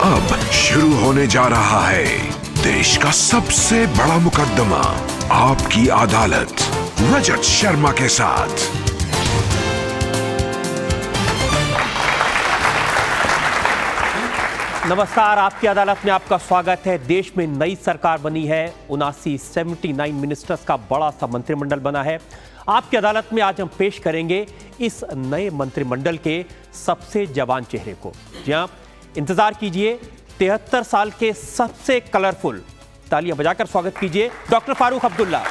अब शुरू होने जा रहा है देश का सबसे बड़ा मुकदमा, आपकी अदालत, रजत शर्मा के साथ। नमस्कार, आपकी अदालत में आपका स्वागत है। देश में नई सरकार बनी है, 79 मिनिस्टर्स का बड़ा सा मंत्रिमंडल बना है। आपकी अदालत में आज हम पेश करेंगे इस नए मंत्रिमंडल के सबसे जवान चेहरे को। जी हां, इंतजार कीजिए, 73 साल के सबसे कलरफुल, तालियां बजाकर स्वागत कीजिए डॉक्टर फारूक अब्दुल्ला।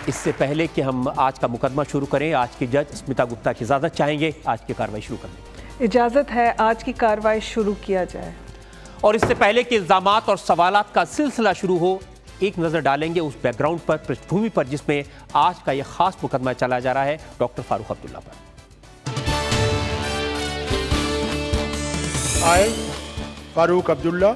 इससे पहले कि हम आज का मुकदमा शुरू करें, आज की जज स्मिता गुप्ता की इजाजत चाहेंगे आज की कार्रवाई शुरू करने की। इजाजत है, आज की कार्रवाई शुरू किया जाए। और इससे पहले कि इल्जामात और सवालात का सिलसिला शुरू हो, एक नजर डालेंगे उस बैकग्राउंड पर, पृष्ठभूमि पर, जिसमें आज का यह खास मुकदमा चला जा रहा है डॉक्टर फारूक अब्दुल्ला पर। I, Farooq Abdullah,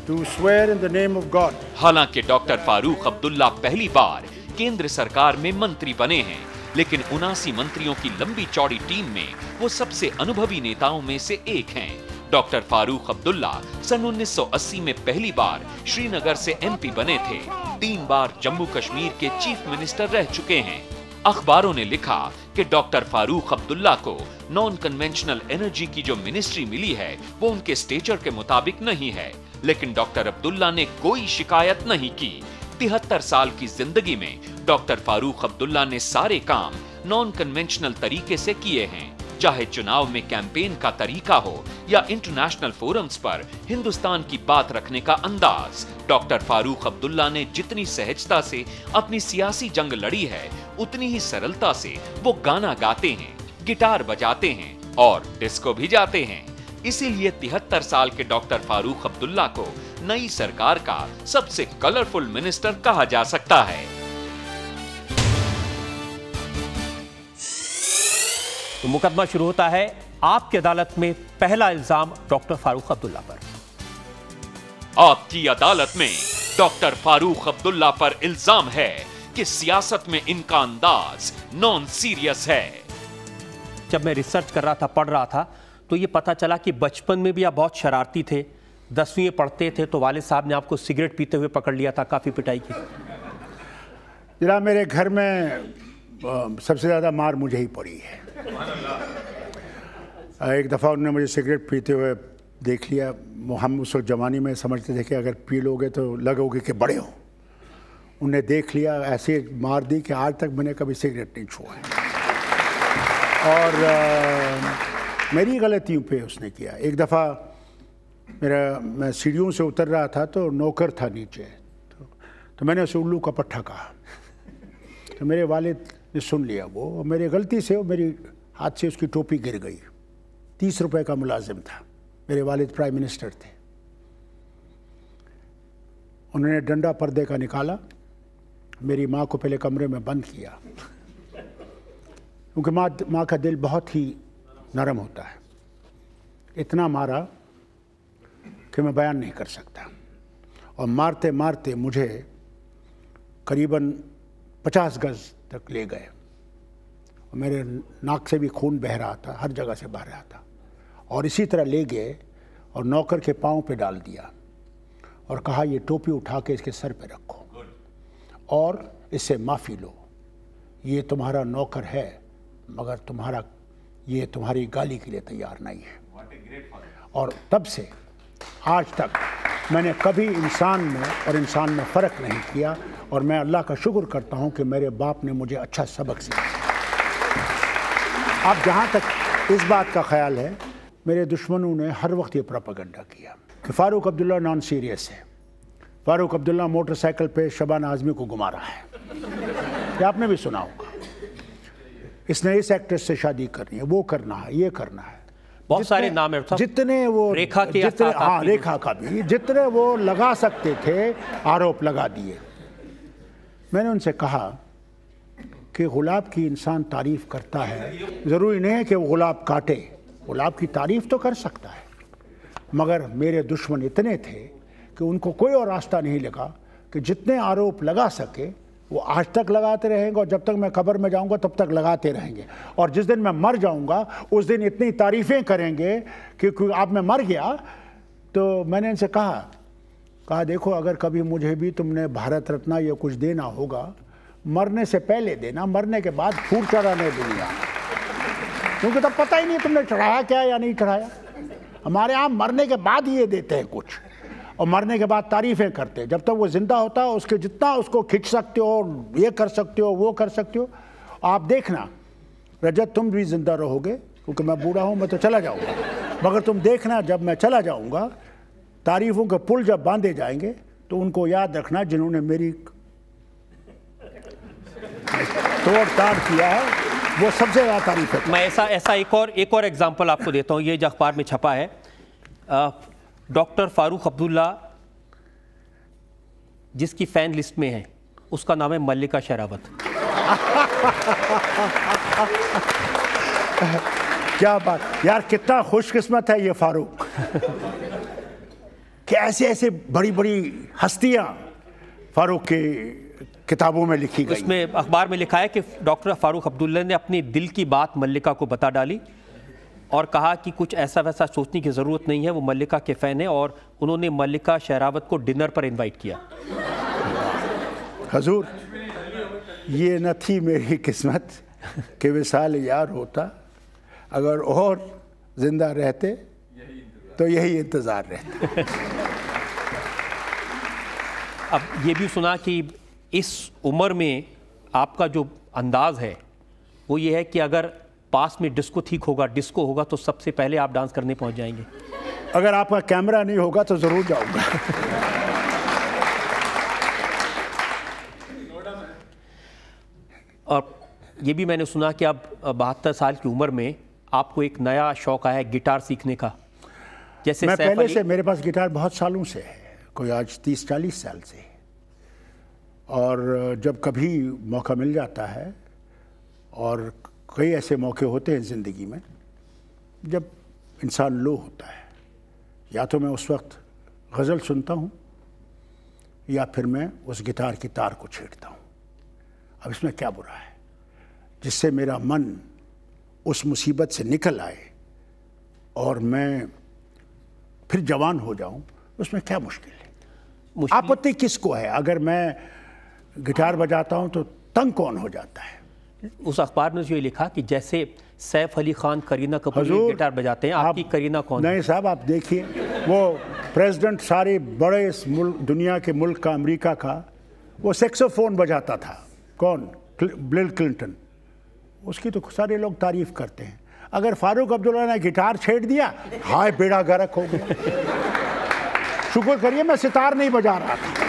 do swear in the name of God। हालांकि डॉक्टर फारूक अब्दुल्ला पहली बार केंद्र सरकार में मंत्री बने हैं, लेकिन 79 मंत्रियों की लंबी चौड़ी टीम में वो सबसे अनुभवी नेताओं में से एक हैं। डॉक्टर फारूक अब्दुल्ला सन 1980 में पहली बार श्रीनगर से एमपी बने थे। 3 बार जम्मू कश्मीर के चीफ मिनिस्टर रह चुके हैं। अखबारों ने लिखा कि डॉक्टर फारूक अब्दुल्ला को नॉन कन्वेंशनल एनर्जी की जो मिनिस्ट्री मिली है वो उनके स्टेचर के मुताबिक नहीं है, लेकिन डॉक्टर अब्दुल्ला ने कोई शिकायत नहीं की। 73 साल की जिंदगी में डॉक्टर फारूक अब्दुल्ला ने सारे काम नॉन कन्वेंशनल तरीके से किए हैं, चाहे चुनाव में कैंपेन का तरीका हो या इंटरनेशनल फोरम्स पर हिंदुस्तान की बात रखने का अंदाज। डॉक्टर फारूक अब्दुल्ला ने जितनी सहजता से अपनी सियासी जंग लड़ी है, उतनी ही सरलता से वो गाना गाते हैं, गिटार बजाते हैं और डिस्को भी जाते हैं। इसीलिए 73 साल के डॉक्टर फारूक अब्दुल्ला को नई सरकार का सबसे कलरफुल मिनिस्टर कहा जा सकता है। तो मुकदमा शुरू होता है। आपकी अदालत में पहला इल्जाम डॉक्टर फारूक अब्दुल्ला पर। आपकी अदालत में डॉक्टर फारूक अब्दुल्ला पर इल्जाम है कि सियासत में इनका अंदाज नॉन सीरियस है। जब मैं रिसर्च कर रहा था, पढ़ रहा था, तो ये पता चला कि बचपन में भी आप बहुत शरारती थे। 10वीं में पढ़ते थे तो वालिद साहब ने आपको सिगरेट पीते हुए पकड़ लिया था, काफी पिटाई की। जरा मेरे घर में सबसे ज़्यादा मार मुझे ही पड़ी है। एक दफ़ा उन्होंने मुझे सिगरेट पीते हुए देख लिया। हम उस ज़माने में समझते थे कि अगर पी लोगे तो लगोगे कि बड़े हो। उन्हें देख लिया, ऐसे मार दी कि आज तक मैंने कभी सिगरेट नहीं छुआ है। और मेरी गलतियों पे उसने किया। एक दफ़ा मैं सीढ़ियों से उतर रहा था तो नौकर था नीचे, तो मैंने उसे उल्लू का पट्टा कहा। तो मेरे वालिद ने सुन लिया वो, मेरी गलती से मेरी हाथ से उसकी टोपी गिर गई। 30 रुपए का मुलाजिम था। मेरे वालिद प्राइम मिनिस्टर थे। उन्होंने डंडा पर्दे का निकाला, मेरी माँ को पहले कमरे में बंद किया, क्योंकि माँ का दिल बहुत ही नरम होता है। इतना मारा कि मैं बयान नहीं कर सकता। और मारते मारते मुझे करीबन 50 गज तक ले गए। और मेरे नाक से भी खून बह रहा था, हर जगह से बह रहा था। और इसी तरह ले गए और नौकर के पाँव पे डाल दिया और कहा, ये टोपी उठा के इसके सर पे रखो और इससे माफ़ी लो। ये तुम्हारा नौकर है, मगर ये तुम्हारी गाली के लिए तैयार नहीं है। और तब से आज तक मैंने कभी इंसान में फ़र्क नहीं किया। और मैं अल्लाह का शुक्र करता हूं कि मेरे बाप ने मुझे अच्छा सबक सिखाया। अब जहां तक इस बात का ख्याल है, मेरे दुश्मनों ने हर वक्त ये प्रोपेगेंडा किया कि फारूक अब्दुल्ला नॉन सीरियस है। फारूक अब्दुल्ला मोटरसाइकिल पे शबाना आज़मी को घुमा रहा है। ये आपने भी सुना होगा। इसने इस एक्ट्रेस से शादी करनी है, वो करना है, ये करना है। बहुत सारे नाम है, जितने वो रेखा के, रेखा का भी, जितने वो लगा सकते थे आरोप लगा दिए। मैंने उनसे कहा कि गुलाब की इंसान तारीफ करता है, ज़रूरी नहीं है कि वो गुलाब काटे, गुलाब की तारीफ तो कर सकता है। मगर मेरे दुश्मन इतने थे कि उनको कोई और रास्ता नहीं लगा कि जितने आरोप लगा सके वो आज तक लगाते रहेंगे और जब तक मैं कब्र में जाऊंगा तब तक लगाते रहेंगे। और जिस दिन मैं मर जाऊंगा उस दिन इतनी तारीफ़ें करेंगे कि अब मैं मर गया तो मैंने इनसे कहा देखो, अगर कभी मुझे भी तुमने भारत रत्न या कुछ देना होगा, मरने से पहले देना, मरने के बाद फूट चढ़ाने दुनिया, क्योंकि तब पता ही नहीं तुमने चढ़ाया क्या या नहीं चढ़ाया। हमारे यहाँ मरने के बाद ही ये देते हैं कुछ, और मरने के बाद तारीफ़ें करते हैं। जब तक वो जिंदा होता है उसके जितना उसको खींच सकते हो, ये कर सकते हो, वो कर सकते हो। आप देखना रजत, तुम भी जिंदा रहोगे, क्योंकि मैं बूढ़ा हूँ, मैं तो चला जाऊँगा, मगर तुम देखना जब मैं चला जाऊँगा, तारीफ़ों के पुल जब बांधे जाएंगे तो उनको याद रखना जिन्होंने मेरी तोड़ ताड़ किया है, वो सबसे ज़्यादा तारीफ है। मैं ऐसा एक और एग्जाम्पल आपको देता हूँ, ये जो अखबार में छपा है। डॉक्टर फारूक अब्दुल्ला जिसकी फैन लिस्ट में है, उसका नाम है मल्लिका शेरावत। क्या बात यार, कितना खुशकिस्मत है ये फारूक कि ऐसे ऐसे बड़ी बड़ी हस्तियां फारूक की किताबों में लिखी गई। उसमें अखबार में लिखा है कि डॉक्टर फारूक अब्दुल्ला ने अपनी दिल की बात मल्लिका को बता डाली और कहा कि कुछ ऐसा वैसा सोचने की ज़रूरत नहीं है, वो मल्लिका के फ़ैन है, और उन्होंने मल्लिका शेरावत को डिनर पर इनवाइट किया। हजूर, ये न थी मेरी किस्मत कि विसाल यार होता, अगर और जिंदा रहते तो यही इंतज़ार रहता। अब ये भी सुना कि इस उम्र में आपका जो अंदाज है वो ये है कि अगर पास में डिस्को होगा तो सबसे पहले आप डांस करने पहुंच जाएंगे। अगर आपका कैमरा नहीं होगा तो ज़रूर जाऊंगा। और ये भी मैंने सुना कि अब 72 साल की उम्र में आपको एक नया शौक आया है गिटार सीखने का। जैसे मैं पहले से, मेरे पास गिटार बहुत सालों से है, कोई आज 30-40 साल से, और जब कभी मौका मिल जाता है, और कई ऐसे मौके होते हैं ज़िंदगी में जब इंसान लो होता है, या तो मैं उस वक्त गज़ल सुनता हूँ या फिर मैं उस गिटार की तार को छेड़ता हूँ। अब इसमें क्या बुरा है, जिससे मेरा मन उस मुसीबत से निकल आए और मैं फिर जवान हो जाऊं, उसमें क्या मुश्किल है? आपत्ति किसको है? अगर मैं गिटार बजाता हूं तो तंग कौन हो जाता है? उस अखबार में जो ये लिखा कि जैसे सैफ अली खान, करीना कपूर गिटार बजाते हैं, आपकी करीना कौन? नहीं साहब, आप देखिए, वो प्रेसिडेंट सारे बड़े मुल्क, दुनिया के मुल्क का, अमेरिका का, वो सैक्सोफोन बजाता था। कौन? Bill Clinton. उसकी तो सारे लोग तारीफ करते हैं। अगर फारूक अब्दुल्ला ने गिटार छेड़ दिया, हाय बेड़ा गर्क हो गया। शुक्र करिए मैं सितार नहीं बजा रहा था।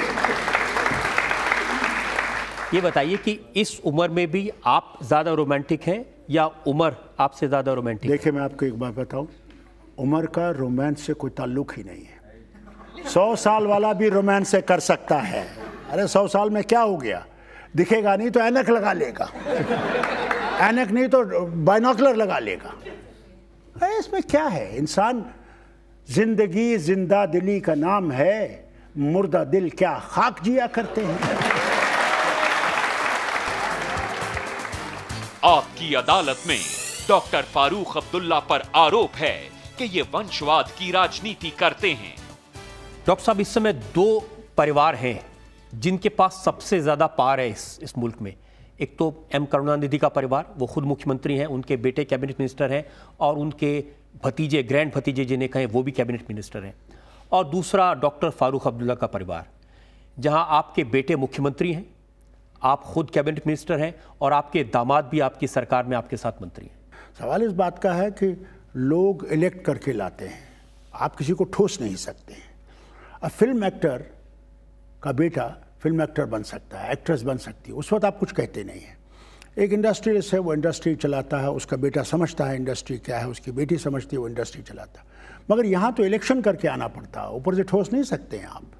ये बताइए कि इस उम्र में भी आप ज़्यादा रोमांटिक हैं या उम्र आपसे ज़्यादा रोमांटिक? देखिए, मैं आपको एक बात बताऊं, उम्र का रोमांस से कोई ताल्लुक ही नहीं है। 100 साल वाला भी रोमांस से कर सकता है। अरे 100 साल में क्या हो गया? दिखेगा नहीं तो ऐनक लगा लेगा, ऐनक नहीं तो बाइनोकुलर लगा लेगा। अरे इसमें क्या है? इंसान, जिंदगी जिंदा दिली का नाम है, मुर्दा दिल क्या खाक जिया करते हैं। आपकी अदालत में डॉक्टर फारूक अब्दुल्ला पर आरोप है कि ये वंशवाद की राजनीति करते हैं। डॉक्टर साहब, इस समय 2 परिवार हैं जिनके पास सबसे ज्यादा पावर है इस मुल्क में। एक तो एम करुणानिधि का परिवार, वो खुद मुख्यमंत्री हैं, उनके बेटे कैबिनेट मिनिस्टर हैं, और उनके भतीजे, ग्रैंड भतीजे जिन्हें कहें, वो भी कैबिनेट मिनिस्टर हैं। और दूसरा डॉक्टर फारूक अब्दुल्ला का परिवार, जहां आपके बेटे मुख्यमंत्री हैं, आप खुद कैबिनेट मिनिस्टर हैं, और आपके दामाद भी आपकी सरकार में आपके साथ मंत्री हैं। सवाल इस बात का है कि लोग इलेक्ट करके लाते हैं, आप किसी को ठोस नहीं सकते हैं। अब फिल्म एक्टर का बेटा फिल्म एक्टर बन सकता है, एक्ट्रेस बन सकती है, उस वक्त आप कुछ कहते नहीं हैं। एक इंडस्ट्रियलिस्ट है, वो इंडस्ट्री चलाता है, उसका बेटा समझता है इंडस्ट्री क्या है, उसकी बेटी समझती है, वो इंडस्ट्री चलाता है। मगर यहाँ तो इलेक्शन करके आना पड़ता है, ऊपर से ठोस नहीं सकते हैं आप।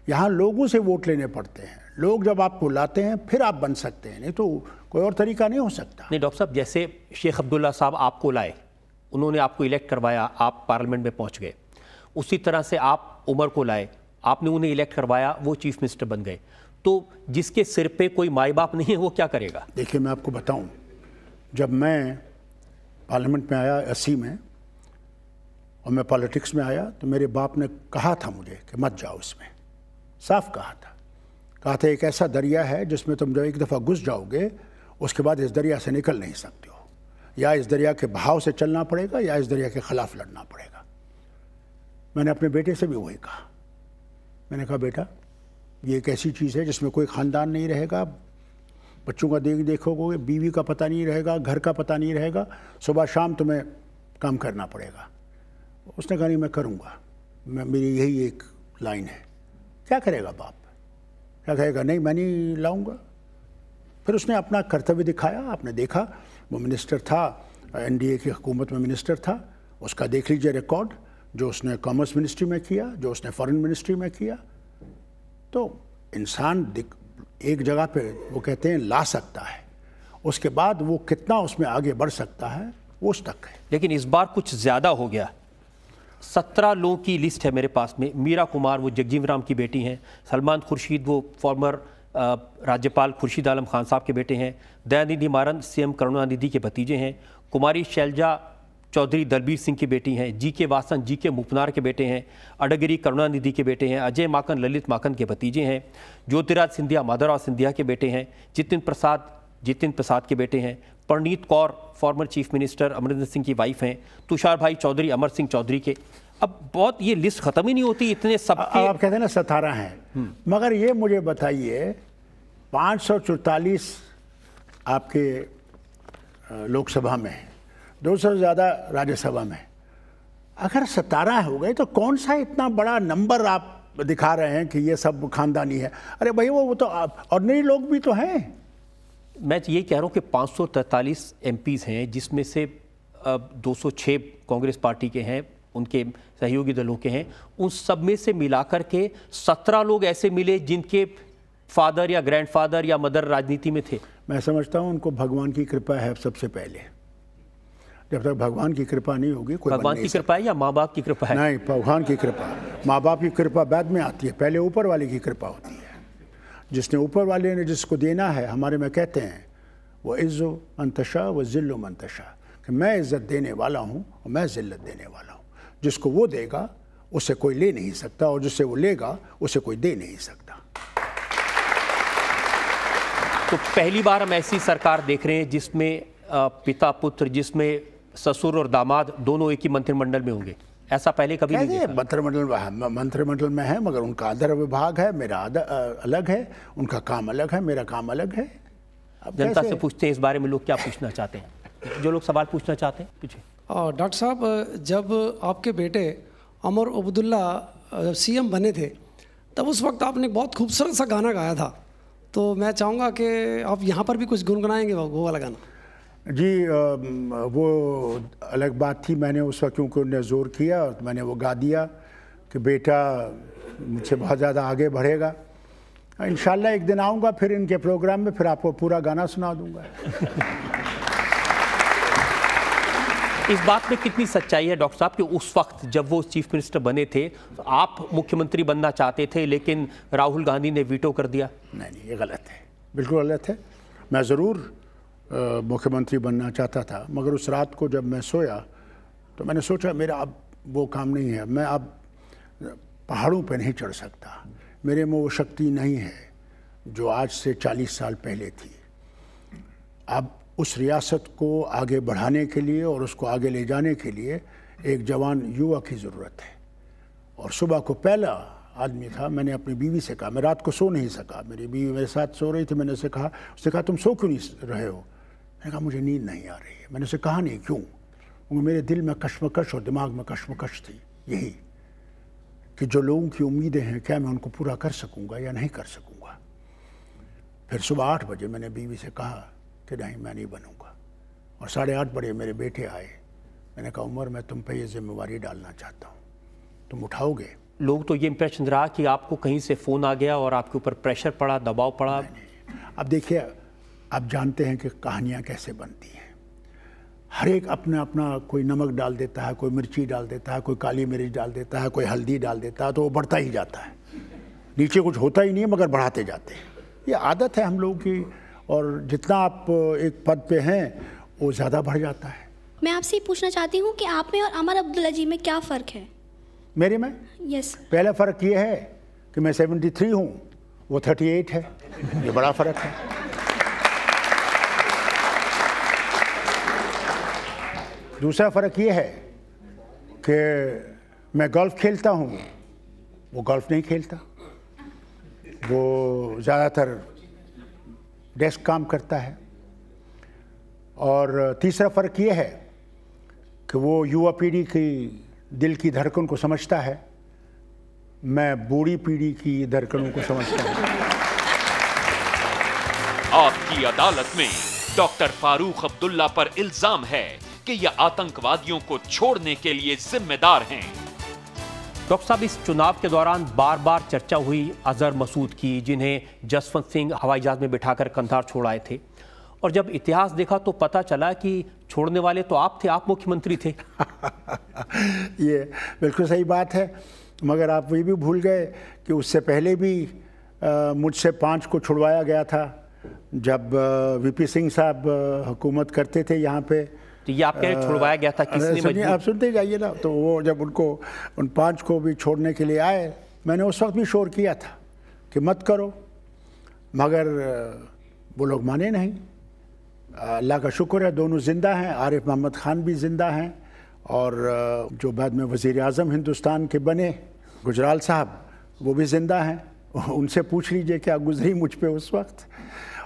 यहाँ लोगों से वोट लेने पड़ते हैं। लोग जब आपको लाते हैं फिर आप बन सकते हैं, नहीं तो कोई और तरीका नहीं हो सकता। नहीं डॉक्टर साहब, जैसे शेख अब्दुल्ला साहब आपको लाए, उन्होंने आपको इलेक्ट करवाया, आप पार्लियामेंट में पहुँच गए। उसी तरह से आप उमर को लाए, आपने उन्हें इलेक्ट करवाया, वो चीफ मिनिस्टर बन गए। तो जिसके सिर पे कोई माई बाप नहीं है वो क्या करेगा? देखिए, मैं आपको बताऊं, जब मैं पार्लियामेंट में आया 80 में और मैं पॉलिटिक्स में आया, तो मेरे बाप ने कहा था मुझे कि मत जाओ इसमें, साफ कहा था एक ऐसा दरिया है जिसमें तुम जब एक दफ़ा घुस जाओगे उसके बाद इस दरिया से निकल नहीं सकते हो, या इस दरिया के बहाव से चलना पड़ेगा या इस दरिया के खिलाफ लड़ना पड़ेगा। मैंने अपने बेटे से भी वही कहा। मैंने कहा, बेटा, ये एक ऐसी चीज़ है जिसमें कोई ख़ानदान नहीं रहेगा, बच्चों का देखोगे, बीवी का पता नहीं रहेगा, घर का पता नहीं रहेगा, सुबह शाम तुम्हें काम करना पड़ेगा। उसने कहा, नहीं, मैं करूँगा, मेरी यही एक लाइन है। क्या करेगा बाप? क्या कहेगा? नहीं, मैं नहीं लाऊंगा। फिर उसने अपना कर्तव्य दिखाया। आपने देखा, वो मिनिस्टर था, एनडीए की हुकूमत में मिनिस्टर था, उसका देख लीजिए रिकॉर्ड, जो उसने कॉमर्स मिनिस्ट्री में किया, जो उसने फॉरेन मिनिस्ट्री में किया। तो इंसान एक जगह पे वो कहते हैं ला सकता है, उसके बाद वो कितना उसमें आगे बढ़ सकता है वो उस तक है। लेकिन इस बार कुछ ज़्यादा हो गया। 17 लोगों की लिस्ट है मेरे पास में। मीरा कुमार वो जगजीवन राम की बेटी हैं, सलमान खुर्शीद वो फॉर्मर राज्यपाल खुर्शीद आलम खान साहब के बेटे हैं, दयानिधि मारन सीएम करुणानिधि के भतीजे हैं, कुमारी शैलजा चौधरी दलबीर सिंह की बेटी हैं, जीके वासन जीके मुपनार के बेटे हैं, अडगिरी करुणानिधि के बेटे हैं, अजय माकन ललित माकन के भतीजे हैं, ज्योतिराज सिंधिया माधवराव सिंधिया के बेटे हैं, जितिन प्रसाद के बेटे हैं, Parneet Kaur former chief minister Amarinder Singh की वाइफ हैं, तुषार भाई चौधरी अमर सिंह चौधरी के। अब बहुत ये लिस्ट खत्म ही नहीं होती, इतने सबके। आप कहते हैं ना 17 हैं, मगर ये मुझे बताइए 544 आपके लोकसभा में है, 200 से ज़्यादा राज्यसभा में। अगर 17 हो गए तो कौन सा इतना बड़ा नंबर आप दिखा रहे हैं कि ये सब खानदानी है? अरे भाई, वो तो ऑर्डिनरी लोग भी तो हैं। मैं ये कह रहा हूँ कि 543 एमपीज़ हैं, जिसमें से 206 कांग्रेस पार्टी के हैं, उनके सहयोगी दलों के हैं। उन सब में से मिलाकर के 17 लोग ऐसे मिले जिनके फादर या ग्रैंडफादर या मदर राजनीति में थे। मैं समझता हूँ उनको भगवान की कृपा है सबसे पहले। जब तक भगवान की कृपा नहीं होगी, कोई भगवान की कृपा है या माँ बाप की कृपा है? नहीं, भगवान की कृपा। माँ बाप की कृपा बाद में आती है, पहले ऊपर वाले की कृपा होती है। जिसने ऊपर वाले ने जिसको देना है, हमारे में कहते हैं वो इज़्ज़ो मंतशा व ज़िल्लो मंतशा, कि मैं इज़्ज़त देने वाला हूँ और मैं ज़िल्लत देने वाला हूँ। जिसको वो देगा उसे कोई ले नहीं सकता, और जिससे वो लेगा उसे कोई दे नहीं सकता। तो पहली बार हम ऐसी सरकार देख रहे हैं जिसमें पिता पुत्र, जिसमें ससुर और दामाद दोनों एक ही मंत्रिमंडल में होंगे। ऐसा पहले कभी नहीं देखा। मंत्रिमंडल में है, मगर उनका आधार विभाग है, मेरा अलग है, उनका काम अलग है, मेरा काम अलग है। जनता से पूछते हैं इस बारे में, लोग क्या पूछना चाहते हैं? जो लोग सवाल पूछना चाहते हैं पूछिए। डॉक्टर साहब, जब आपके बेटे उमर अब्दुल्ला सीएम बने थे, तब उस वक्त आपने बहुत खूबसूरत सा गाना गाया था, तो मैं चाहूँगा कि आप यहाँ पर भी कुछ गुनगुनाएंगे वो वाला गाना। जी, वो अलग बात थी। मैंने उस वक्त क्योंकि उन्होंने ज़ोर किया, मैंने वो गा दिया कि बेटा मुझसे बहुत ज़्यादा आगे बढ़ेगा। इंशाल्लाह एक दिन आऊँगा फिर इनके प्रोग्राम में, फिर आपको पूरा गाना सुना दूँगा। इस बात में कितनी सच्चाई है डॉक्टर साहब कि उस वक्त जब वो चीफ मिनिस्टर बने थे, तो आप मुख्यमंत्री बनना चाहते थे, लेकिन राहुल गांधी ने वीटो कर दिया? नहीं, ये गलत है, बिल्कुल गलत है। मैं ज़रूर मुख्यमंत्री बनना चाहता था, मगर उस रात को जब मैं सोया तो मैंने सोचा मेरा अब वो काम नहीं है, मैं अब पहाड़ों पे नहीं चढ़ सकता, मेरे में वो शक्ति नहीं है जो आज से 40 साल पहले थी। अब उस रियासत को आगे बढ़ाने के लिए और उसको आगे ले जाने के लिए एक जवान युवा की ज़रूरत है। और सुबह को पहला आदमी था, मैंने अपनी बीवी से कहा, मैं रात को सो नहीं सका, मेरी बीवी मेरे साथ सो रही थी, मैंने उससे कहा तुम सो क्यों नहीं रहे हो? मैंने कहा मुझे नींद नहीं आ रही है। मैंने उसे कहा नहीं, क्यों? क्योंकि मेरे दिल में कश्मकश और दिमाग में कश्मकश थी, यही कि जो लोगों की उम्मीदें हैं क्या मैं उनको पूरा कर सकूंगा या नहीं कर सकूंगा। फिर सुबह 8 बजे मैंने बीवी से कहा कि नहीं, मैं नहीं बनूंगा। और 8:30 बजे मेरे बेटे आए। मैंने कहा उमर, मैं तुम पे ये जिम्मेवारी डालना चाहता हूँ, तुम उठाओगे? लोग तो ये इंप्रेशन रहा कि आपको कहीं से फ़ोन आ गया और आपके ऊपर प्रेशर पड़ा, दबाव पड़ा। अब देखिए, आप जानते हैं कि कहानियाँ कैसे बनती हैं। हर एक अपना अपना, कोई नमक डाल देता है, कोई मिर्ची डाल देता है, कोई काली मिर्च डाल देता है, कोई हल्दी डाल देता है, तो वो बढ़ता ही जाता है। नीचे कुछ होता ही नहीं है, मगर बढ़ाते जाते हैं। ये आदत है हम लोगों की, और जितना आप एक पद पे हैं वो ज़्यादा बढ़ जाता है। मैं आपसे पूछना चाहती हूँ कि आप में और अमर अब्दुल्ला जी में क्या फ़र्क है? मेरे में यस। पहला फ़र्क ये है कि मैं 73 हूँ, वो 38 है, ये बड़ा फ़र्क है। दूसरा फ़र्क ये है कि मैं गोल्फ खेलता हूँ, वो गोल्फ नहीं खेलता, वो ज़्यादातर डेस्क काम करता है। और तीसरा फ़र्क ये है कि वो युवा पीढ़ी की दिल की धड़कन को समझता है, मैं बूढ़ी पीढ़ी की धड़कनों को समझता हूँ। आपकी अदालत में डॉक्टर फारूक अब्दुल्ला पर इल्जाम है कि यह आतंकवादियों को छोड़ने के लिए जिम्मेदार हैं। डॉक्टर साहब, इस चुनाव के दौरान बार बार चर्चा हुई अजहर मसूद की, जिन्हें जसवंत सिंह हवाई जहाज में बिठाकर कंधार छोड़ आए थे, और जब इतिहास देखा तो पता चला कि छोड़ने वाले तो आप थे, आप मुख्यमंत्री थे। ये बिल्कुल सही बात है, मगर आप ये भी भूल गए कि उससे पहले भी मुझसे 5 को छुड़वाया गया था, जब वीपी सिंह साहब हुकूमत करते थे यहाँ पे। तो ये आप कह रहे छुड़वाया गया था, किसने मजबूर? आप सुनते जाइए ना। तो वो जब उन 5 को भी छोड़ने के लिए आए, मैंने उस वक्त भी शोर किया था कि मत करो, मगर वो लोग माने नहीं। अल्लाह का शुक्र है दोनों ज़िंदा हैं, आरिफ मोहम्मद ख़ान भी ज़िंदा हैं, और जो बाद में वज़ीर आज़म हिंदुस्तान के बने गुजराल साहब, वो भी ज़िंदा हैं। उनसे पूछ लीजिए क्या गुजरी मुझ पे उस वक्त।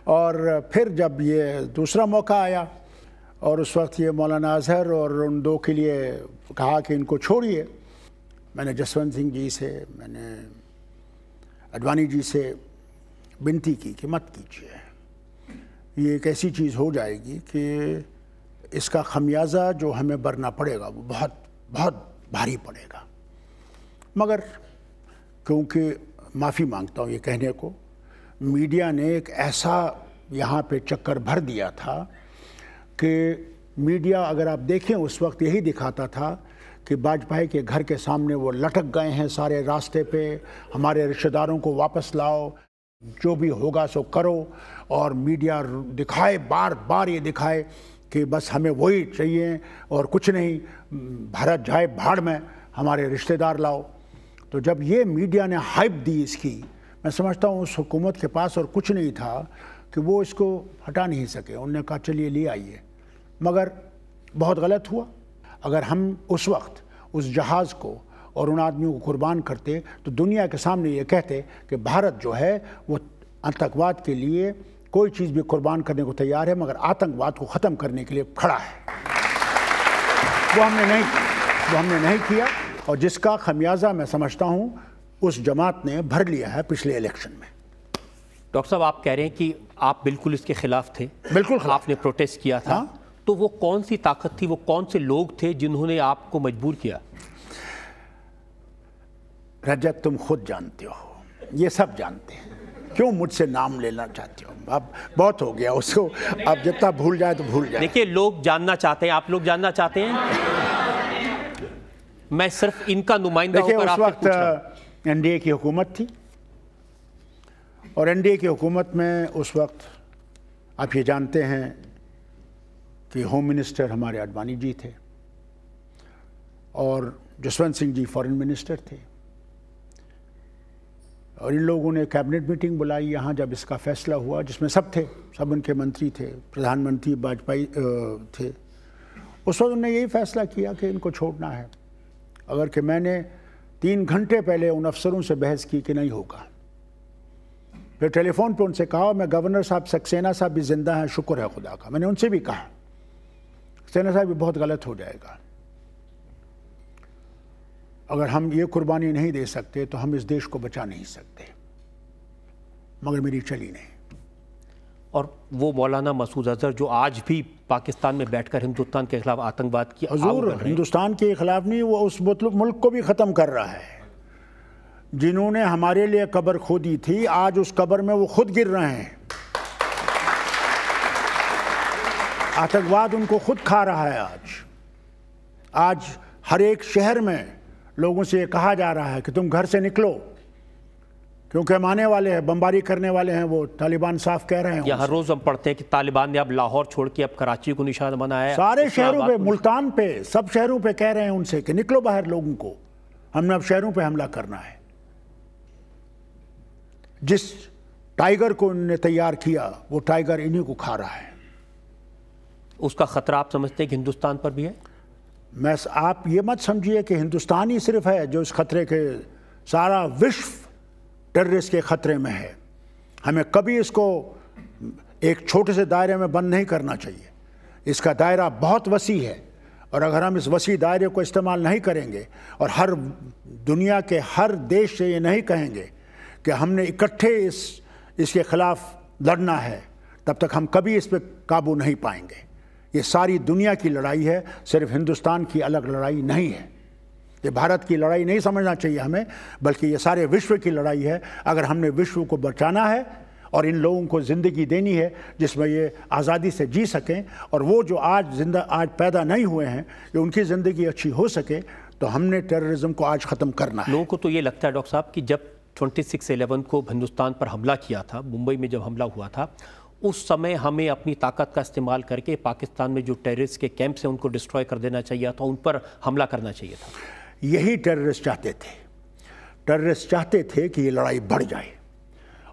और फिर जब ये दूसरा मौका आया और उस वक्त ये मौलाना अजहर और उन 2 के लिए कहा कि इनको छोड़िए, मैंने जसवंत सिंह जी से, मैंने अडवाणी जी से विनती की कि मत कीजिए, ये एक ऐसी चीज़ हो जाएगी कि इसका खमियाजा जो हमें बरना पड़ेगा वो बहुत बहुत भारी पड़ेगा। मगर क्योंकि माफ़ी मांगता हूँ ये कहने को, मीडिया ने एक ऐसा यहाँ पे चक्कर भर दिया था कि मीडिया, अगर आप देखें, उस वक्त यही दिखाता था कि वाजपेयी के घर के सामने वो लटक गए हैं सारे रास्ते पे, हमारे रिश्तेदारों को वापस लाओ, जो भी होगा सो करो। और मीडिया दिखाए, बार बार ये दिखाए कि बस हमें वही चाहिए और कुछ नहीं, भारत जाए भाड़ में, हमारे रिश्तेदार लाओ। तो जब ये मीडिया ने हाइप दी इसकी, मैं समझता हूँ उस हुकूमत के पास और कुछ नहीं था कि वो इसको हटा नहीं सके। उन्होंने कहा चलिए ले आइए, मगर बहुत गलत हुआ। अगर हम उस वक्त उस जहाज़ को और उन आदमियों को कुर्बान करते तो दुनिया के सामने ये कहते कि भारत जो है वो आतंकवाद के लिए कोई चीज़ भी कुर्बान करने को तैयार है, मगर आतंकवाद को ख़त्म करने के लिए खड़ा है। वो हमने नहीं किया, और जिसका खमियाजा मैं समझता हूँ उस जमात ने भर लिया है पिछले इलेक्शन में। डॉक्टर साहब, आप कह रहे हैं कि आप बिल्कुल इसके खिलाफ थे, बिल्कुल आपने प्रोटेस्ट किया था। हाँ? तो वो कौन सी ताकत थी, वो कौन से लोग थे जिन्होंने आपको मजबूर किया? रजत, तुम खुद जानते हो, ये सब जानते हैं, क्यों मुझसे नाम लेना चाहते हो? अब बहुत हो गया उसको, अब जितना भूल जाए तो भूल जाए। देखिए, लोग जानना चाहते हैं, आप लोग जानना चाहते हैं, मैं सिर्फ इनका नुमाइंदा देखिए, होकर उस वक्त एनडीए की हुकूमत थी, और एनडीए की हुकूमत में उस वक्त आप ये जानते हैं कि होम मिनिस्टर हमारे अडवाणी जी थे और जसवंत सिंह जी फॉरेन मिनिस्टर थे, और इन लोगों ने कैबिनेट मीटिंग बुलाई यहाँ जब इसका फैसला हुआ, जिसमें सब थे, सब उनके मंत्री थे, प्रधानमंत्री वाजपेयी थे। उस वक्त उन्होंने यही फैसला किया कि इनको छोड़ना है। अगर कि मैंने 3 घंटे पहले उन अफसरों से बहस की कि नहीं होगा, फिर टेलीफोन पे उनसे कहा, मैं गवर्नर साहब सक्सेना साहब भी जिंदा हैं, शुक्र है खुदा का, मैंने उनसे भी कहा सक्सेना साहब भी बहुत गलत हो जाएगा, अगर हम ये कुर्बानी नहीं दे सकते तो हम इस देश को बचा नहीं सकते। मगर मेरी चली नहीं। और वो मौलाना मसूद अजहर जो आज भी पाकिस्तान में बैठकर हिंदुस्तान के खिलाफ आतंकवाद की हुजूर, हिंदुस्तान के खिलाफ नहीं, वो उस मुल्क को भी ख़त्म कर रहा है। जिन्होंने हमारे लिए कब्र खोदी थी, आज उस कब्र में वो खुद गिर रहे हैं। आतंकवाद उनको खुद खा रहा है। आज हर एक शहर में लोगों से ये कहा जा रहा है कि तुम घर से निकलो, क्योंकि हम आने वाले हैं, बमबारी करने वाले हैं, वो तालिबान साफ कह रहे हैं। यहाँ रोज हम पढ़ते हैं कि तालिबान ने अब लाहौर छोड़ के अब कराची को निशाना बनाया है, सारे शहरों पे, मुल्तान पे, सब शहरों पे कह रहे हैं उनसे कि निकलो बाहर लोगों को, हमने अब शहरों पे हमला करना है। जिस टाइगर को उन्होंने तैयार किया वो टाइगर इन्हीं को खा रहा है। उसका खतरा आप समझते हैं कि हिंदुस्तान पर भी है? आप ये मत समझिए कि हिंदुस्तान ही सिर्फ है जो इस खतरे के, सारा विश्व टेररिस्ट के खतरे में है। हमें कभी इसको एक छोटे से दायरे में बंद नहीं करना चाहिए। इसका दायरा बहुत वसी है और अगर हम इस वसी दायरे को इस्तेमाल नहीं करेंगे और हर दुनिया के हर देश से ये नहीं कहेंगे कि हमने इकट्ठे इसके खिलाफ लड़ना है, तब तक हम कभी इस पर काबू नहीं पाएंगे। ये सारी दुनिया की लड़ाई है, सिर्फ हिंदुस्तान की अलग लड़ाई नहीं है। ये भारत की लड़ाई नहीं समझना चाहिए हमें, बल्कि ये सारे विश्व की लड़ाई है। अगर हमने विश्व को बचाना है और इन लोगों को ज़िंदगी देनी है जिसमें ये आज़ादी से जी सकें, और वो जो आज पैदा नहीं हुए हैं कि उनकी ज़िंदगी अच्छी हो सके, तो हमने टेररिज्म को आज ख़त्म करना है। लोगों को तो ये लगता है डॉक्टर साहब कि जब 26/11 को हिंदुस्तान पर हमला किया था, मुंबई में जब हमला हुआ था, उस समय हमें अपनी ताकत का इस्तेमाल करके पाकिस्तान में जो टेररिस्ट के कैंप्स हैं उनको डिस्ट्रॉय कर देना चाहिए था, उन पर हमला करना चाहिए था। यही टेररिस्ट चाहते थे। टेररिस्ट चाहते थे कि ये लड़ाई बढ़ जाए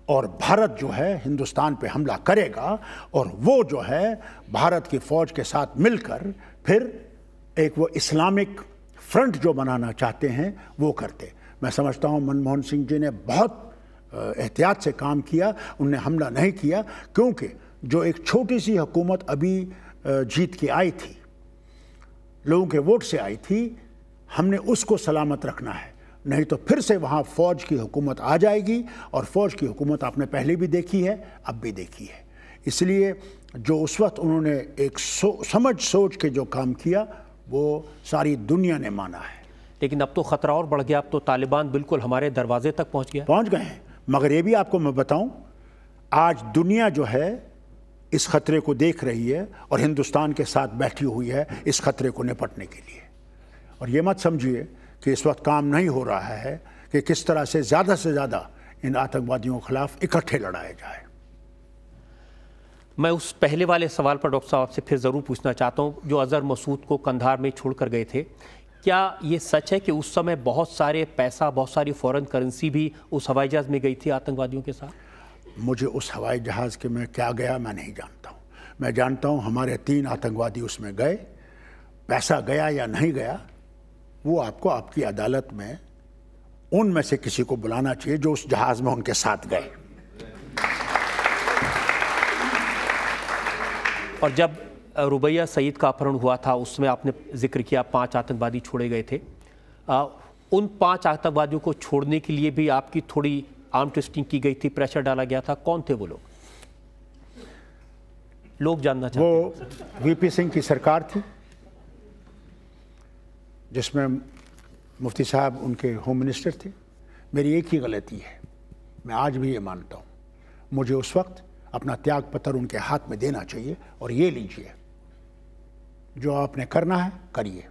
और भारत जो है हिंदुस्तान पे हमला करेगा, और वो जो है भारत की फ़ौज के साथ मिलकर फिर एक वो इस्लामिक फ्रंट जो बनाना चाहते हैं वो करते। मैं समझता हूँ मनमोहन सिंह जी ने बहुत एहतियात से काम किया, उनने हमला नहीं किया, क्योंकि जो एक छोटी सी हुकूमत अभी जीत के आई थी, लोगों के वोट से आई थी, हमने उसको सलामत रखना है। नहीं तो फिर से वहाँ फ़ौज की हुकूमत आ जाएगी, और फ़ौज की हुकूमत आपने पहले भी देखी है, अब भी देखी है। इसलिए जो उस वक्त उन्होंने एक समझ सोच के जो काम किया वो सारी दुनिया ने माना है। लेकिन अब तो ख़तरा और बढ़ गया, अब तो तालिबान बिल्कुल हमारे दरवाजे तक पहुँच गए हैं। मगर ये भी आपको मैं बताऊं, आज दुनिया जो है इस खतरे को देख रही है और हिंदुस्तान के साथ बैठी हुई है इस खतरे को निपटने के लिए। और ये मत समझिए कि इस वक्त काम नहीं हो रहा है कि किस तरह से ज़्यादा इन आतंकवादियों के खिलाफ इकट्ठे लड़ाया जाए। मैं उस पहले वाले सवाल पर डॉक्टर साहब से फिर ज़रूर पूछना चाहता हूँ, जो अज़हर मसूद को कंधार में छोड़ कर गए थे, क्या ये सच है कि उस समय बहुत सारे पैसा, बहुत सारी फॉरेन करेंसी भी उस हवाई जहाज़ में गई थी आतंकवादियों के साथ? मुझे उस हवाई जहाज़ के में क्या गया मैं नहीं जानता हूँ। मैं जानता हूँ हमारे 3 आतंकवादी उसमें गए। पैसा गया या नहीं गया वो आपको आपकी अदालत में उनमें से किसी को बुलाना चाहिए जो उस जहाज़ में उनके साथ गए। और जब रुबैया सईद का अपहरण हुआ था उसमें आपने जिक्र किया 5 आतंकवादी छोड़े गए थे। उन 5 आतंकवादियों को छोड़ने के लिए भी आपकी थोड़ी आर्म ट्विस्टिंग की गई थी, प्रेशर डाला गया था। कौन थे वो लोग जानना चाहते हैं। वो वीपी सिंह की सरकार थी जिसमें मुफ्ती साहब उनके होम मिनिस्टर थे। मेरी एक ही गलती है, मैं आज भी ये मानता हूँ, मुझे उस वक्त अपना त्याग पत्र उनके हाथ में देना चाहिए और ये लीजिए जो आपने करना है करिए,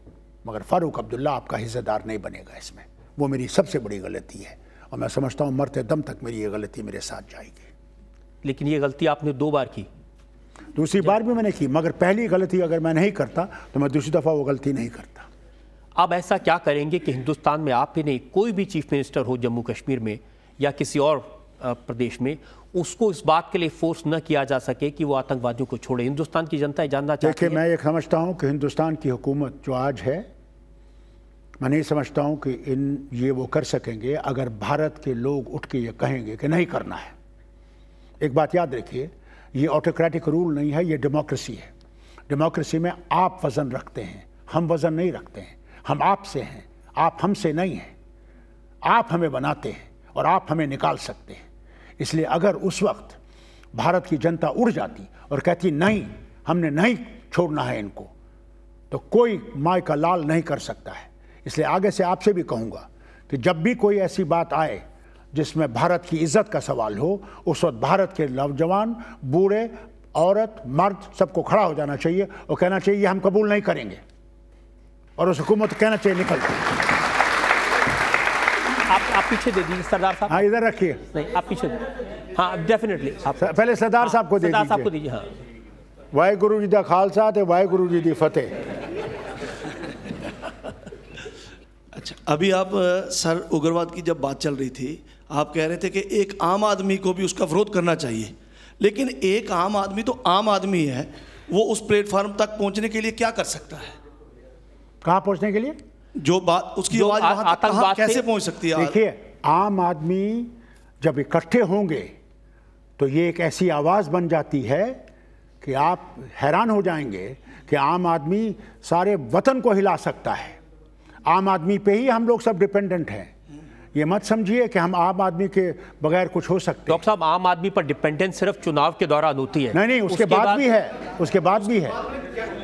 मगर फारूक अब्दुल्ला आपका हिस्सेदार नहीं बनेगा इसमें। वो मेरी सबसे बड़ी गलती है और मैं समझता हूँ मरते दम तक मेरी ये गलती मेरे साथ जाएगी। लेकिन ये गलती आपने 2 बार की। दूसरी बार भी मैंने की, मगर पहली गलती अगर मैं नहीं करता तो मैं दूसरी दफ़ा वो गलती नहीं करता। अब ऐसा क्या करेंगे कि हिंदुस्तान में आप ही नहीं, कोई भी चीफ मिनिस्टर हो जम्मू कश्मीर में या किसी और प्रदेश में, उसको इस बात के लिए फोर्स न किया जा सके कि वो आतंकवादियों को छोड़े? हिंदुस्तान की जनता जानना चाहती है। देखिए, मैं ये समझता हूँ कि हिंदुस्तान की हुकूमत जो आज है, मैं नहीं समझता हूँ कि ये वो कर सकेंगे अगर भारत के लोग उठ के ये कहेंगे कि नहीं करना है। एक बात याद रखिए, ये ऑटोक्रेटिक रूल नहीं है, ये डेमोक्रेसी है। डेमोक्रेसी में आप वज़न रखते हैं, हम वज़न नहीं रखते हैं। हम आपसे हैं, आप हमसे नहीं हैं। आप हमें बनाते हैं और आप हमें निकाल सकते हैं। इसलिए अगर उस वक्त भारत की जनता उड़ जाती और कहती नहीं, हमने नहीं छोड़ना है इनको, तो कोई माय का लाल नहीं कर सकता है। इसलिए आगे से आपसे भी कहूँगा कि जब भी कोई ऐसी बात आए जिसमें भारत की इज्जत का सवाल हो, उस वक्त भारत के नौजवान, बूढ़े, औरत, मर्द सबको खड़ा हो जाना चाहिए और कहना चाहिए ये हम कबूल नहीं करेंगे, और उस हुकूमत को कहना चाहिए निकल जाए। आप पीछे दे दीजिए सरदार साहब। हाँ, इधर रखिए। नहीं, आप पीछे। हाँ, डेफिनेटली आप पहले सरदार साहब को दे दीजिए। सरदार साहब को दीजिए। हाँ, वाहेगुरु जी दा खालसा ते वाहेगुरु जी दी फतेह। अच्छा, अभी आप सर उग्रवाद की जब बात चल रही थी, आप कह रहे थे कि एक आम आदमी को भी उसका विरोध करना चाहिए, लेकिन एक आम आदमी तो आम आदमी है, वो उस प्लेटफॉर्म तक पहुंचने के लिए क्या कर सकता है? कहाँ पहुंचने के लिए? जो बात उसकी आवाज वहां तक कहाँ कैसे पहुंच सकती है? देखिए, आम आदमी जब इकट्ठे होंगे तो ये एक ऐसी आवाज बन जाती है कि आप हैरान हो जाएंगे कि आम आदमी सारे वतन को हिला सकता है। आम आदमी पे ही हम लोग सब डिपेंडेंट हैं। ये मत समझिए कि हम आम आदमी के बगैर कुछ हो सकते। डॉक्टर साहब, आम आदमी पर डिपेंडेंस सिर्फ चुनाव के दौरान होती है। नहीं, उसके बाद भी है, उसके बाद भी है।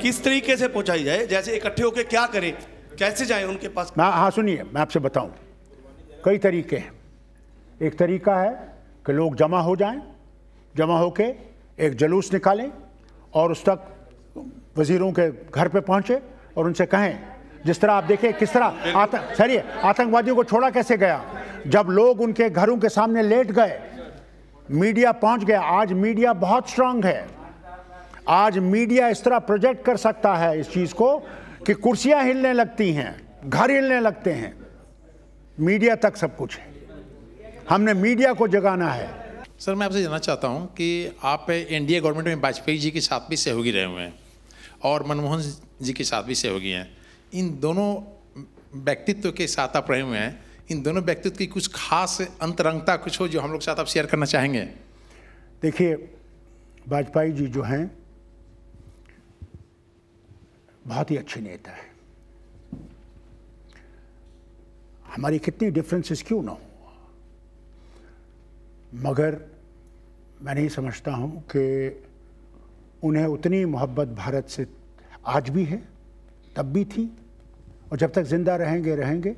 किस तरीके से पहुंचाई जाए? जैसे इकट्ठे होकर क्या करें, कैसे जाएं उनके पास? हाँ, सुनिए, मैं आपसे बताऊं, कई तरीके हैं। एक तरीका है कि लोग जमा हो जाएं, जमा होके एक जुलूस निकालें और उस तक वजीरों के घर पे पहुंचे और उनसे कहें, जिस तरह आप देखिए किस तरह आतंकवादियों को छोड़ा कैसे गया। जब लोग उनके घरों के सामने लेट गए, मीडिया पहुंच गया। आज मीडिया बहुत स्ट्रांग है। आज मीडिया इस तरह प्रोजेक्ट कर सकता है इस चीज को कि कुर्सियां हिलने लगती हैं, घर हिलने लगते हैं। मीडिया तक सब कुछ है। हमने मीडिया को जगाना है। सर, मैं आपसे जानना चाहता हूं कि आप एनडीए गवर्नमेंट में वाजपेयी जी के साथ भी सहयोगी रहे हुए हैं और मनमोहन जी के साथ भी सहयोगी हैं। इन दोनों व्यक्तित्व के साथ आप रहे हुए हैं, इन दोनों व्यक्तित्व की कुछ खास अंतरंगता कुछ हो जो हम लोग साथ आप शेयर करना चाहेंगे? देखिए, वाजपेयी जी जो हैं बहुत ही अच्छे नेता है। हमारी कितनी डिफरेंसेस क्यों ना हो, मगर मैं नहीं समझता हूं कि उन्हें उतनी मोहब्बत भारत से आज भी है, तब भी थी और जब तक जिंदा रहेंगे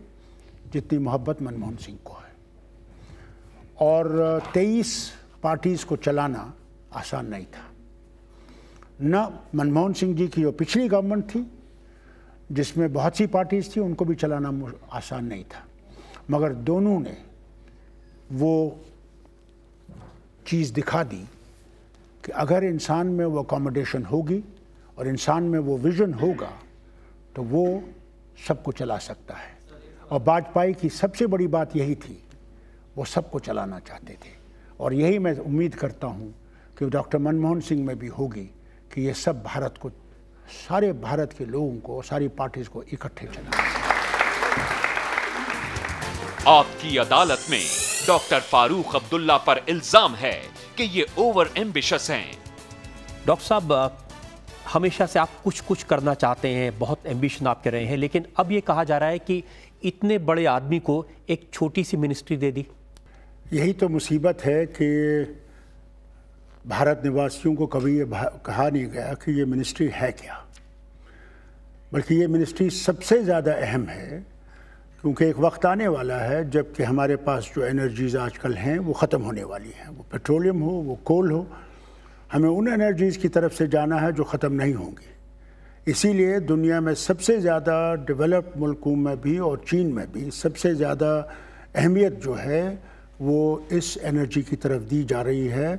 जितनी मोहब्बत मनमोहन सिंह को है। और 23 पार्टीज को चलाना आसान नहीं था। न मनमोहन सिंह जी की जो पिछली गवर्नमेंट थी जिसमें बहुत सी पार्टीज थी, उनको भी चलाना आसान नहीं था, मगर दोनों ने वो चीज़ दिखा दी कि अगर इंसान में वो अकोमोडेशन होगी और इंसान में वो विजन होगा तो वो सबको चला सकता है। और वाजपेयी की सबसे बड़ी बात यही थी, वो सबको चलाना चाहते थे। और यही मैं उम्मीद करता हूँ कि डॉक्टर मनमोहन सिंह में भी होगी कि ये सब भारत को, सारे भारत के लोगों को, सारी पार्टीज को इकट्ठे चलाना। आपकी अदालत में डॉक्टर फारूक अब्दुल्ला पर इल्जाम है कि ये ओवर एम्बिशियस हैं। डॉक्टर साहब, हमेशा से आप कुछ करना चाहते हैं, बहुत एम्बिशन आपके रहे हैं, लेकिन अब ये कहा जा रहा है कि इतने बड़े आदमी को एक छोटी सी मिनिस्ट्री दे दी। यही तो मुसीबत है कि भारत निवासियों को कभी ये कहा नहीं गया कि ये मिनिस्ट्री है क्या, बल्कि ये मिनिस्ट्री सबसे ज़्यादा अहम है, क्योंकि एक वक्त आने वाला है जबकि हमारे पास जो एनर्जीज़ आजकल हैं वो ख़त्म होने वाली हैं। वो पेट्रोलियम हो, वो कोल हो, हमें उन एनर्जीज़ की तरफ से जाना है जो ख़त्म नहीं होंगी। इसीलिए दुनिया में सबसे ज़्यादा डेवलप्ड मुल्कों में भी और चीन में भी सबसे ज़्यादा अहमियत जो है वो इस एनर्जी की तरफ दी जा रही है,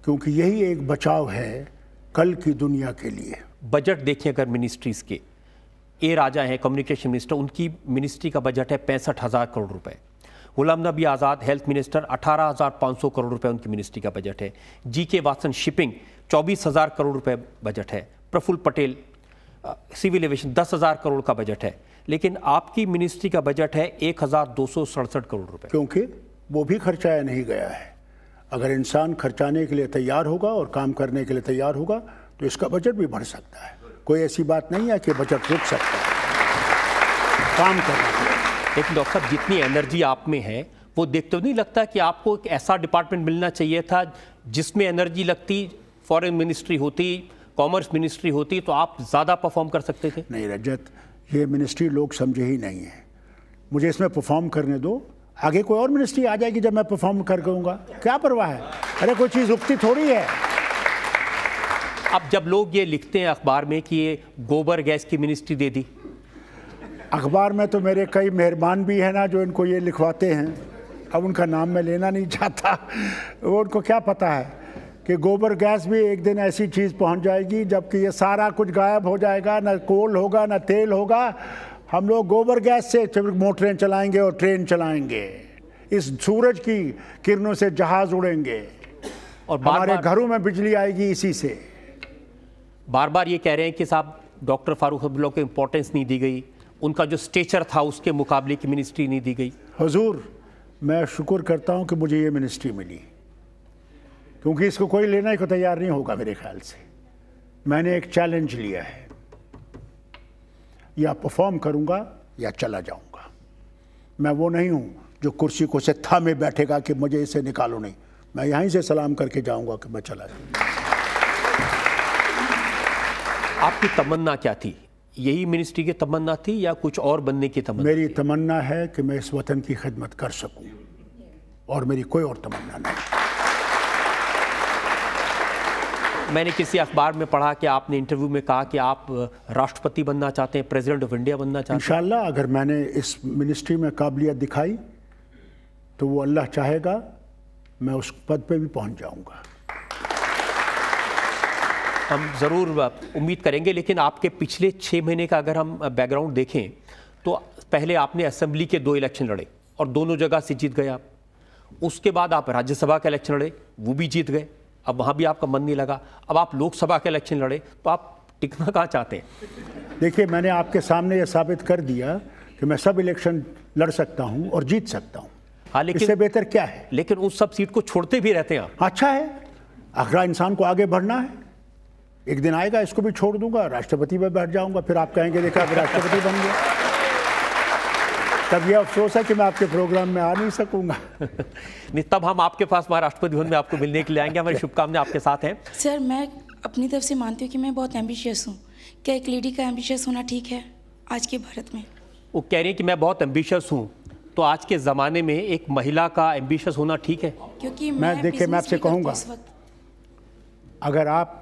क्योंकि यही एक बचाव है कल की दुनिया के लिए। बजट देखें अगर मिनिस्ट्रीज़ के, ए राजा हैं कम्युनिकेशन मिनिस्टर, उनकी मिनिस्ट्री का बजट है 65,000 करोड़ रुपए। गुलाम नबी आज़ाद हेल्थ मिनिस्टर 18,500 करोड़ रुपए उनकी मिनिस्ट्री का बजट है। जी.के. वासन शिपिंग 24,000 करोड़ रुपए बजट है। प्रफुल्ल पटेल सिविल एविएशन 10,000 करोड़ का बजट है। लेकिन आपकी मिनिस्ट्री का बजट है 1,267 करोड़ रुपए। क्योंकि वो भी खर्चाया नहीं गया है। अगर इंसान खर्चाने के लिए तैयार होगा और काम करने के लिए तैयार होगा तो इसका बजट भी बढ़ सकता है। कोई ऐसी बात नहीं है कि बजट रुक सकता है, काम करना। लेकिन डॉक्टर साहब, जितनी एनर्जी आप में है वो देखते तो नहीं लगता कि आपको एक ऐसा डिपार्टमेंट मिलना चाहिए था जिसमें एनर्जी लगती, फॉरेन मिनिस्ट्री होती, कॉमर्स मिनिस्ट्री होती, तो आप ज़्यादा परफॉर्म कर सकते थे। नहीं रजत, ये मिनिस्ट्री लोग समझे ही नहीं है। मुझे इसमें परफॉर्म करने दो, आगे कोई और मिनिस्ट्री आ जाएगी जब मैं परफॉर्म कर दूंगा, क्या परवाह है। अरे कोई चीज़ रुकती थोड़ी है। अब जब लोग ये लिखते हैं अखबार में कि ये गोबर गैस की मिनिस्ट्री दे दी, अखबार में तो मेरे कई मेहरबान भी हैं ना जो इनको ये लिखवाते हैं, अब उनका नाम मैं लेना नहीं चाहता। वो उनको क्या पता है कि गोबर गैस भी एक दिन ऐसी चीज़ पहुंच जाएगी जबकि ये सारा कुछ गायब हो जाएगा, ना कोल होगा ना तेल होगा, हम लोग गोबर गैस से मोटरें चलाएंगे और ट्रेन चलाएंगे, इस सूरज की किरणों से जहाज उड़ेंगे और हमारे घरों में बिजली आएगी इसी से। बार बार ये कह रहे हैं कि साहब डॉक्टर फारूक अब्दुल्ला को इम्पोर्टेंस नहीं दी गई, उनका जो स्टेचर था उसके मुकाबले की मिनिस्ट्री नहीं दी गई। हुजूर, मैं शुक्र करता हूं कि मुझे ये मिनिस्ट्री मिली, क्योंकि इसको कोई लेने को तैयार नहीं होगा मेरे ख्याल से। मैंने एक चैलेंज लिया है, या परफॉर्म करूंगा या चला जाऊंगा। मैं वो नहीं हूं जो कुर्सी को से थामे बैठेगा कि मुझे इसे निकालो नहीं, मैं यहीं से सलाम करके जाऊंगा कि मैं चला जाऊंगा। आपकी तमन्ना क्या थी? यही मिनिस्ट्री की तमन्ना थी या कुछ और बनने की तमन्ना? मेरी तमन्ना है कि मैं इस वतन की खिदमत कर सकूं, और मेरी कोई और तमन्ना नहीं। मैंने किसी अखबार में पढ़ा कि आपने इंटरव्यू में कहा कि आप राष्ट्रपति बनना चाहते हैं, प्रेसिडेंट ऑफ इंडिया बनना चाहते हैं। इंशाल्लाह अगर मैंने इस मिनिस्ट्री में काबिलियत दिखाई तो वो अल्लाह चाहेगा मैं उस पद पे भी पहुंच जाऊंगा। हम ज़रूर उम्मीद करेंगे, लेकिन आपके पिछले 6 महीने का अगर हम बैकग्राउंड देखें तो पहले आपने असेंबली के 2 इलेक्शन लड़े और दोनों जगह से जीत गए आप। उसके बाद आप राज्यसभा का इलेक्शन लड़े, वो भी जीत गए, अब वहाँ भी आपका मन नहीं लगा। अब आप लोकसभा का इलेक्शन लड़े, तो आप टिकना कहाँ चाहते हैं? देखिए, मैंने आपके सामने ये साबित कर दिया कि मैं सब इलेक्शन लड़ सकता हूँ और जीत सकता हूँ। हाँ, लेकिन इससे बेहतर क्या है? लेकिन उस सब सीट को छोड़ते भी रहते हैं आप। अच्छा है, अगर इंसान को आगे बढ़ना है, एक दिन आएगा इसको भी छोड़ दूंगा, राष्ट्रपति पे बैठ जाऊंगा, फिर आप कहेंगे देखा अब राष्ट्रपति बन गया। तब यह अफसोस है कि मैं आपके प्रोग्राम में आ नहीं सकूंगा। नहीं, तब हम आपके पास वहाँ राष्ट्रपति भवन में आपको मिलने के लिए आएंगे। हमारी शुभकामनाएं आपके साथ हैं। सर, मैं अपनी तरफ से मानती हूँ कि मैं बहुत एम्बिशियस हूँ। क्या एक लेडी का एम्बिशियस होना ठीक है आज के भारत में? वो कह रही हैं कि मैं बहुत एम्बिशियस हूँ, तो आज के ज़माने में एक महिला का एम्बिशियस होना ठीक है? क्योंकि मैं देखिए, मैं आपसे कहूँगा, अगर आप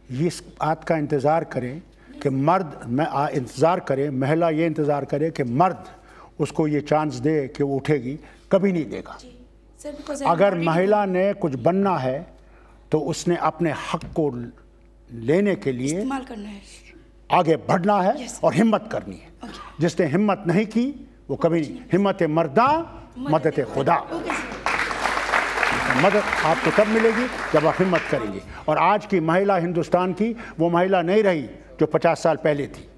इस बात का इंतज़ार करें कि मर्द इंतज़ार करे, महिला ये इंतज़ार करे कि मर्द उसको ये चांस दे कि वो उठेगी, कभी नहीं देगा। अगर महिला ने कुछ बनना है तो उसने अपने हक को लेने के लिए इस्तेमाल करना है, आगे बढ़ना है और हिम्मत करनी है। जिसने हिम्मत नहीं की वो कभी नहीं। हिम्मत मर्दा मदद खुदा। मदद आपको तब मिलेगी जब आप हिम्मत करेंगे। और आज की महिला हिंदुस्तान की वो महिला नहीं रही जो 50 साल पहले थी।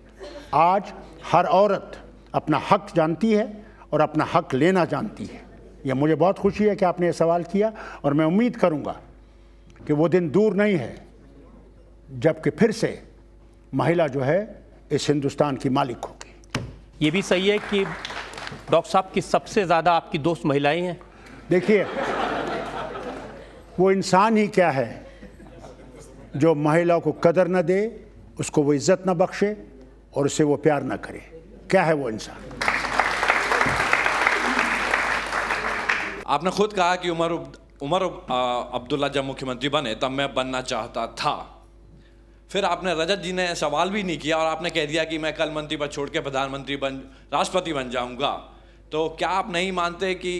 आज हर औरत अपना हक जानती है और अपना हक लेना जानती है। यह मुझे बहुत खुशी है कि आपने ये सवाल किया, और मैं उम्मीद करूंगा कि वो दिन दूर नहीं है जबकि फिर से महिला जो है इस हिंदुस्तान की मालिक होगी। ये भी सही है कि डॉक्टर साहब की सबसे ज़्यादा आपकी दोस्त महिलाएं हैं। देखिए, वो इंसान ही क्या है जो महिला को कदर न दे, उसको वो इज्जत न बख्शे और उससे वो प्यार न करे? क्या है वो इंसान? आपने खुद कहा कि उमर अब्दुल्ला जब मुख्यमंत्री बने तब मैं बनना चाहता था। फिर आपने रजत जी ने सवाल भी नहीं किया और आपने कह दिया कि मैं कल मंत्री पद छोड़ के प्रधानमंत्री राष्ट्रपति बन जाऊंगा। तो क्या आप नहीं मानते कि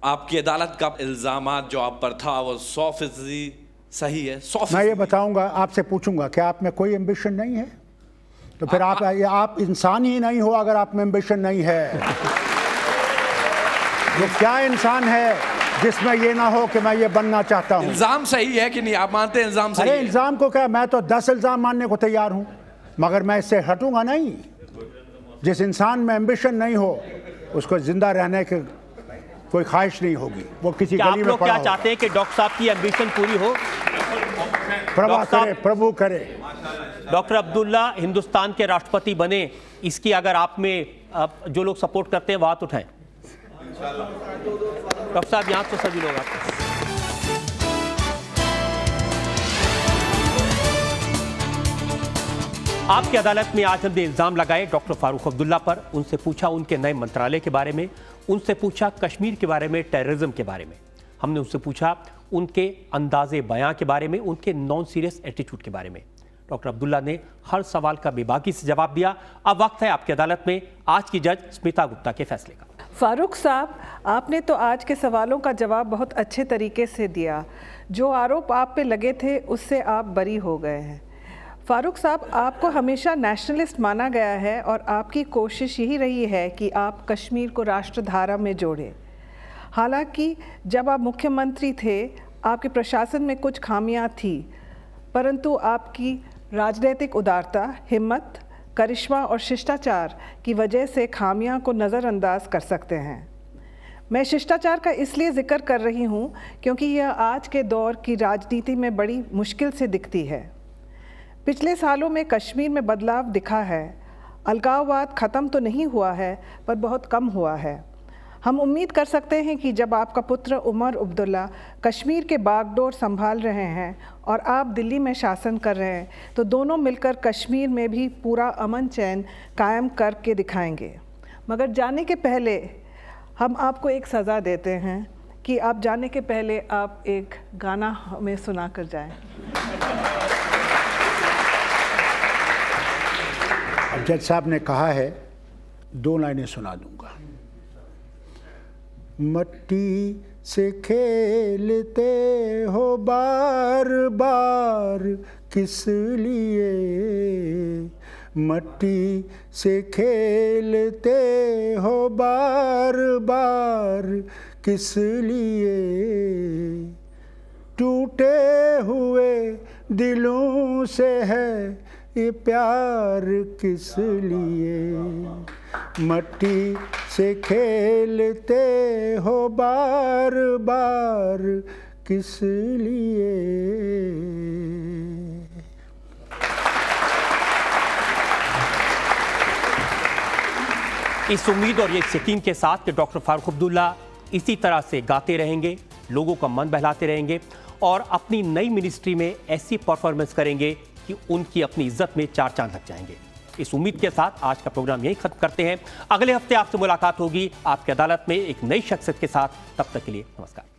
आपकी अदालत का इल्ज़ामात जो आप पर था वो 100% सही है? 100%। मैं ये बताऊंगा, आपसे पूछूंगा कि आप में कोई एम्बिशन नहीं है? तो फिर आप इंसान ही नहीं हो अगर आप में एम्बिशन नहीं है। ये क्या इंसान है जिसमें ये ना हो कि मैं ये बनना चाहता हूँ? इल्जाम सही है कि नहीं? आप मानते हैं इल्जाम सही है? अरे इल्जाम को क्या, मैं तो 10 इल्जाम मानने को तैयार हूँ, मगर मैं इससे हटूंगा नहीं। जिस इंसान में एम्बिशन नहीं हो उसको जिंदा रहने की कोई ख्वाहिश नहीं होगी। वो किसी गली में पड़ा क्या चाहते हैं कि डॉक्टर साहब की एम्बिशन पूरी हो? प्रभु करे। डॉक्टर अब्दुल्ला हिंदुस्तान के राष्ट्रपति बने, इसकी अगर आप में जो लोग सपोर्ट करते हैं वो हाथ उठाएं। डॉक्टर साहब, यहां तो सभी लोग आते हैं। आपकी अदालत में आज हमने इल्जाम लगाए डॉक्टर फारूक अब्दुल्ला पर। उनसे पूछा उनके नए मंत्रालय के बारे में, उनसे पूछा कश्मीर के बारे में, टेररिज्म के बारे में। हमने उनसे पूछा उनके अंदाजे बयां के बारे में, उनके नॉन सीरियस एटीट्यूड के बारे में। डॉक्टर अब्दुल्ला ने हर सवाल का बेबाकी से जवाब दिया। अब वक्त है आपकी अदालत में आज की जज स्मिता गुप्ता के फैसले का। फारूक साहब, आपने तो आज के सवालों का जवाब बहुत अच्छे तरीके से दिया। जो आरोप आप पे लगे थे उससे आप बरी हो गए हैं। फारूक साहब, आपको हमेशा नेशनलिस्ट माना गया है और आपकी कोशिश यही रही है कि आप कश्मीर को राष्ट्रधारा में जोड़ें। हालांकि जब आप मुख्यमंत्री थे आपके प्रशासन में कुछ खामियां थी, परंतु आपकी राजनीतिक उदारता, हिम्मत, करिश्मा और शिष्टाचार की वजह से खामियां को नज़रअंदाज कर सकते हैं। मैं शिष्टाचार का इसलिए ज़िक्र कर रही हूं क्योंकि यह आज के दौर की राजनीति में बड़ी मुश्किल से दिखती है। पिछले सालों में कश्मीर में बदलाव दिखा है। अलगाववाद ख़त्म तो नहीं हुआ है पर बहुत कम हुआ है। हम उम्मीद कर सकते हैं कि जब आपका पुत्र उमर अब्दुल्ला कश्मीर के बागडोर संभाल रहे हैं और आप दिल्ली में शासन कर रहे हैं तो दोनों मिलकर कश्मीर में भी पूरा अमन चैन कायम करके दिखाएंगे। मगर जाने के पहले हम आपको एक सज़ा देते हैं कि आप जाने के पहले आप एक गाना हमें सुना कर जाएं। अब जज साहब ने कहा है 2 लाइनें सुना दूंगा। मट्टी से खेलते हो बार बार किस लिए, मट्टी से खेलते हो बार बार किस लिए, टूटे हुए दिलों से है ये प्यार किस लिए, मट्टी से खेलते हो बार बार किस लिए। इस उम्मीद और इस यकीन के साथ कि डॉक्टर फारूक अब्दुल्ला इसी तरह से गाते रहेंगे, लोगों का मन बहलाते रहेंगे और अपनी नई मिनिस्ट्री में ऐसी परफॉर्मेंस करेंगे कि उनकी अपनी इज्जत में 4 चांद लग जाएंगे। इस उम्मीद के साथ आज का प्रोग्राम यहीं खत्म करते हैं। अगले हफ्ते आपसे मुलाकात होगी आपकी अदालत में एक नई शख्सियत के साथ। तब तक के लिए नमस्कार।